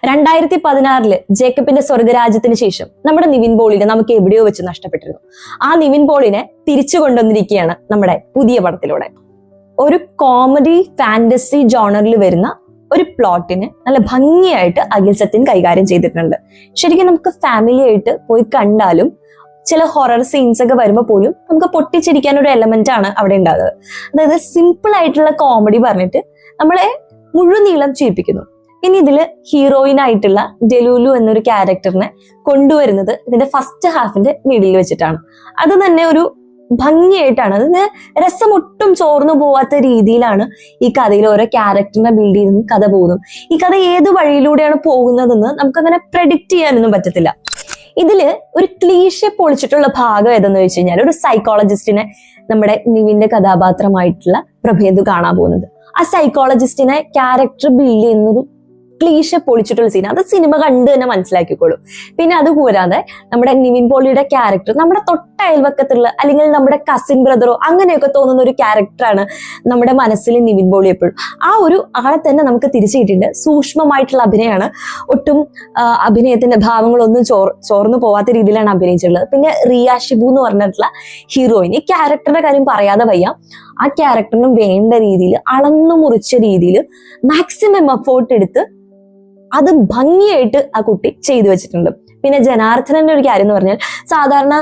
2016 ജേക്കബിന്റെ സ്വർഗരാജ്യത്തിന് ശേഷം നമ്മുടെ നിവിൻ പോളിനെ നമുക്ക് എവിടെയോ വെച്ച് നഷ്ടപ്പെട്ടിരുന്നു. ആ നിവിൻ പോളിനെ തിരിച്ചു കൊണ്ടുവന്നിരിക്കുകയാണ് നമ്മുടെ പുതിയ പടത്തിലൂടെ. ഒരു കോമഡി ഫാന്റസി ജോണറിൽ വരുന്ന ഒരു പ്ലോട്ടിന് നല്ല ഭംഗിയായിട്ട് അഖിൽ സത്യൻ കൈകാര്യം ചെയ്തിട്ടുണ്ട്. ശരിക്കും നമുക്ക് ഫാമിലി ആയിട്ട് പോയി കണ്ടാലും ചില ഹൊറർ സീൻസ് ഒക്കെ വരുമ്പോൾ പോലും നമുക്ക് പൊട്ടിച്ചിരിക്കാൻ ഒരു എലമെന്റ് ആണ് അവിടെ ഉണ്ടാകുന്നത്. അതായത് സിമ്പിൾ ആയിട്ടുള്ള കോമഡി പറഞ്ഞിട്ട് നമ്മളെ മുഴുനീളം ചിരിപ്പിക്കുന്നു. ഇനി ഇതില് ഹീറോയിൻ ആയിട്ടുള്ള ഡെലൂലു എന്നൊരു ക്യാരക്ടറിനെ കൊണ്ടുവരുന്നത് ഇതിന്റെ ഫസ്റ്റ് ഹാഫിന്റെ മിഡിൽ വെച്ചിട്ടാണ്. അത് തന്നെ ഒരു ഭംഗിയായിട്ടാണ്, അതിന് രസം ഒട്ടും ചോർന്നു പോവാത്ത രീതിയിലാണ് ഈ കഥയിൽ ഓരോ ക്യാരക്ടറിനെ ബിൽഡ് ചെയ്ത് കഥ പോകുന്നത്. ഈ കഥ ഏത് വഴിയിലൂടെയാണ് പോകുന്നതെന്ന് നമുക്കങ്ങനെ പ്രെഡിക്റ്റ് ചെയ്യാനൊന്നും പറ്റത്തില്ല. ഇതില് ഒരു ക്ലീഷെ പൊളിച്ചിട്ടുള്ള ഭാഗം ഏതെന്ന് വെച്ച് കഴിഞ്ഞാൽ ഒരു സൈക്കോളജിസ്റ്റിനെ നമ്മുടെ നിവിന്റെ കഥാപാത്രമായിട്ടുള്ള പ്രഭേദു കാണാൻ പോകുന്നത്. ആ സൈക്കോളജിസ്റ്റിനെ ക്യാരക്ടർ ബിൽഡ് ചെയ്യുന്നൊരു ക്ലീഷെ പൊളിച്ചിട്ടുള്ള സീൻ, അത് സിനിമ കണ്ട് തന്നെ മനസ്സിലാക്കിക്കോളൂ. പിന്നെ അത് കൂടാതെ നമ്മുടെ നിവിൻ പോളിയുടെ ക്യാരക്ടർ നമ്മുടെ തൊട്ട അയൽവക്കത്തുള്ള അല്ലെങ്കിൽ നമ്മുടെ കസിൻ ബ്രദറോ അങ്ങനെയൊക്കെ തോന്നുന്ന ഒരു ക്യാരക്ടറാണ് നമ്മുടെ മനസ്സിൽ നിവിൻ പോളി എപ്പോഴും. ആ ഒരു ആളെ തന്നെ നമുക്ക് തിരിച്ചു കിട്ടിയിട്ടുണ്ട്. സൂക്ഷ്മമായിട്ടുള്ള അഭിനയമാണ്, ഒട്ടും അഭിനയത്തിന്റെ ഭാവങ്ങളൊന്നും ചോർന്നു പോവാത്ത രീതിയിലാണ് അഭിനയിച്ചിട്ടുള്ളത്. പിന്നെ റിയ ഷിബു എന്ന് പറഞ്ഞിട്ടുള്ള ഹീറോയിൻ, ഈ ക്യാരക്ടറിന്റെ കാര്യം പറയാതെ വയ്യ. ആ ക്യാരക്ടറിനും വേണ്ട രീതിയിൽ അളന്നു മുറിച്ച രീതിയിൽ മാക്സിമം എഫോർട്ട് എടുത്ത് അത് ഭംഗിയായിട്ട് ആ കുട്ടി ചെയ്തു വെച്ചിട്ടുണ്ട്. പിന്നെ ജനാർദ്ദനന്റെ ഒരു കാര്യം എന്ന് പറഞ്ഞാൽ, സാധാരണ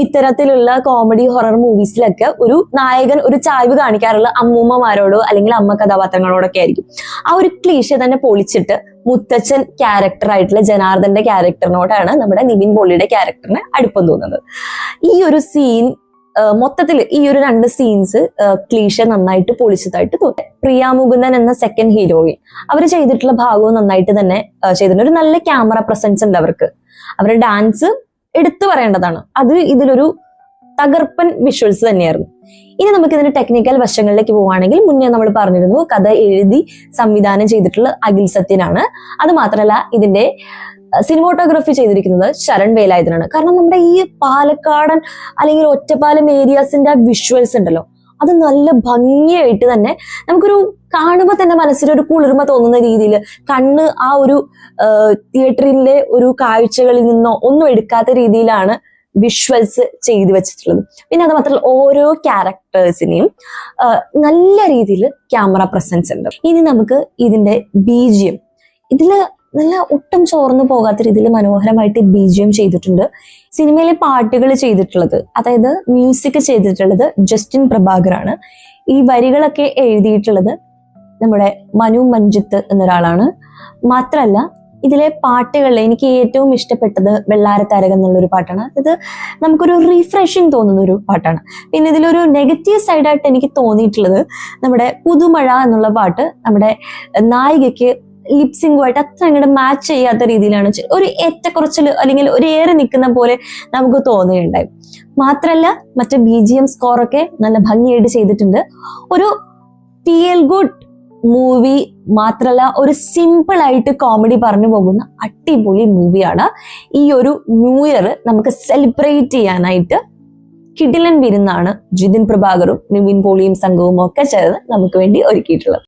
ഇത്തരത്തിലുള്ള കോമഡി ഹൊറർ മൂവീസിലൊക്കെ ഒരു നായകൻ ഒരു ചായ്വ് കാണിക്കാറുള്ള അമ്മൂമ്മമാരോടോ അല്ലെങ്കിൽ അമ്മ കഥാപാത്രങ്ങളോടൊക്കെ ആയിരിക്കും. ആ ഒരു ക്ലീശ തന്നെ പൊളിച്ചിട്ട് മുത്തച്ഛൻ ക്യാരക്ടർ ആയിട്ടുള്ള ജനാർദ്ദന്റെ ക്യാരക്ടറിനോടാണ് നമ്മുടെ നിവിൻ പോളിയുടെ ക്യാരക്ടറിന് അടുപ്പം തോന്നുന്നത്. ഈ ഒരു സീൻ മൊത്തത്തിൽ ഈ ഒരു 2 സീൻസ് ക്ലീഷ നന്നായിട്ട് പൊളിച്ചതായിട്ട് തോന്നി. പ്രിയ മുകുന്ദൻ എന്ന സെക്കൻഡ് ഹീറോയിൻ അവർ ചെയ്തിട്ടുള്ള ഭാഗവും നന്നായിട്ട് തന്നെ ചെയ്തിട്ടുണ്ട്. ഒരു നല്ല ക്യാമറ പ്രസൻസ് ഉണ്ട് അവർക്ക്. അവരുടെ ഡാൻസ് എടുത്തു പറയേണ്ടതാണ്. അത് ഇതിലൊരു തകർപ്പൻ വിഷ്വൽസ് തന്നെയായിരുന്നു. ഇനി നമുക്ക് ഇതിന്റെ ടെക്നിക്കൽ വശങ്ങളിലേക്ക് പോവുകയാണെങ്കിൽ, മുന്നേ നമ്മൾ പറഞ്ഞിരുന്നു കഥ എഴുതി സംവിധാനം ചെയ്തിട്ടുള്ള അഖിൽ സത്യനാണ്. അത് മാത്രമല്ല ഇതിന്റെ സിനിമോട്ടോഗ്രാഫി ചെയ്തിരിക്കുന്നത് ശരൺ വേലായുധനാണ്. കാരണം നമ്മുടെ ഈ പാലക്കാടൻ അല്ലെങ്കിൽ ഒറ്റപ്പാലം ഏരിയാസിന്റെ ആ വിഷ്വൽസ് ഉണ്ടല്ലോ, അത് നല്ല ഭംഗിയായിട്ട് തന്നെ നമുക്കൊരു കാണുമ്പോൾ തന്നെ മനസ്സിലൊരു കുളിർമ തോന്നുന്ന രീതിയിൽ, കണ്ണ് ആ ഒരു തിയേറ്ററിലെ ഒരു കാഴ്ചകളിൽ നിന്നോ ഒന്നും എടുക്കാത്ത രീതിയിലാണ് വിഷ്വൽസ് ചെയ്തു വെച്ചിട്ടുള്ളത്. പിന്നെ അത് മാത്രമല്ല ഓരോ ക്യാരക്ടേഴ്സിനെയും നല്ല രീതിയിൽ ക്യാമറ പ്രസൻസ് ഉണ്ട്. ഇനി നമുക്ക് ഇതിന്റെ BGM, ഇതില് നല്ല ഒട്ടും ചോർന്നു പോകാത്ത രീതിയിൽ മനോഹരമായിട്ട് BGM ചെയ്തിട്ടുണ്ട്. സിനിമയിലെ പാട്ടുകൾ ചെയ്തിട്ടുള്ളത്, അതായത് മ്യൂസിക് ചെയ്തിട്ടുള്ളത് ജസ്റ്റിൻ പ്രഭാകറാണ്. ഈ വരികളൊക്കെ എഴുതിയിട്ടുള്ളത് നമ്മുടെ മനു മഞ്ജിത്ത് എന്നൊരാളാണ്. മാത്രമല്ല ഇതിലെ പാട്ടുകളിൽ എനിക്ക് ഏറ്റവും ഇഷ്ടപ്പെട്ടത് വെള്ളാരത്താരകം എന്നുള്ളൊരു പാട്ടാണ്. ഇത് നമുക്കൊരു റീഫ്രഷിങ് തോന്നുന്ന ഒരു പാട്ടാണ്. പിന്നെ ഇതിലൊരു നെഗറ്റീവ് സൈഡായിട്ട് എനിക്ക് തോന്നിയിട്ടുള്ളത് നമ്മുടെ പുതുമഴ എന്നുള്ള പാട്ട് നമ്മുടെ നായികയ്ക്ക് ലിപ്സിംഗുമായിട്ട് അത്ര അങ്ങോട്ട് മാച്ച് ചെയ്യാത്ത രീതിയിലാണ് ഒരു ഏറ്റക്കുറച്ചിൽ അല്ലെങ്കിൽ ഒരു ഏറെ നിൽക്കുന്ന പോലെ നമുക്ക് തോന്നുകയുണ്ടായി. മാത്രല്ല മറ്റേ BGM സ്കോറൊക്കെ നല്ല ഭംഗിയായിട്ട് ചെയ്തിട്ടുണ്ട്. ഒരു ഫീൽ ഗുഡ് മൂവി മാത്രല്ല, ഒരു സിമ്പിൾ ആയിട്ട് കോമഡി പറഞ്ഞു പോകുന്ന അടിപൊളി മൂവിയാണ്. ഈ ഒരു ന്യൂ ഇയർ നമുക്ക് സെലിബ്രേറ്റ് ചെയ്യാനായിട്ട് കിടിലൻ വിരുന്നാണ് ജിതിൻ പ്രഭാകറും നിവിൻ പോളിയും സംഘവും ഒക്കെ ചേർന്ന് നമുക്ക് വേണ്ടി ഒരുക്കിയിട്ടുള്ളത്.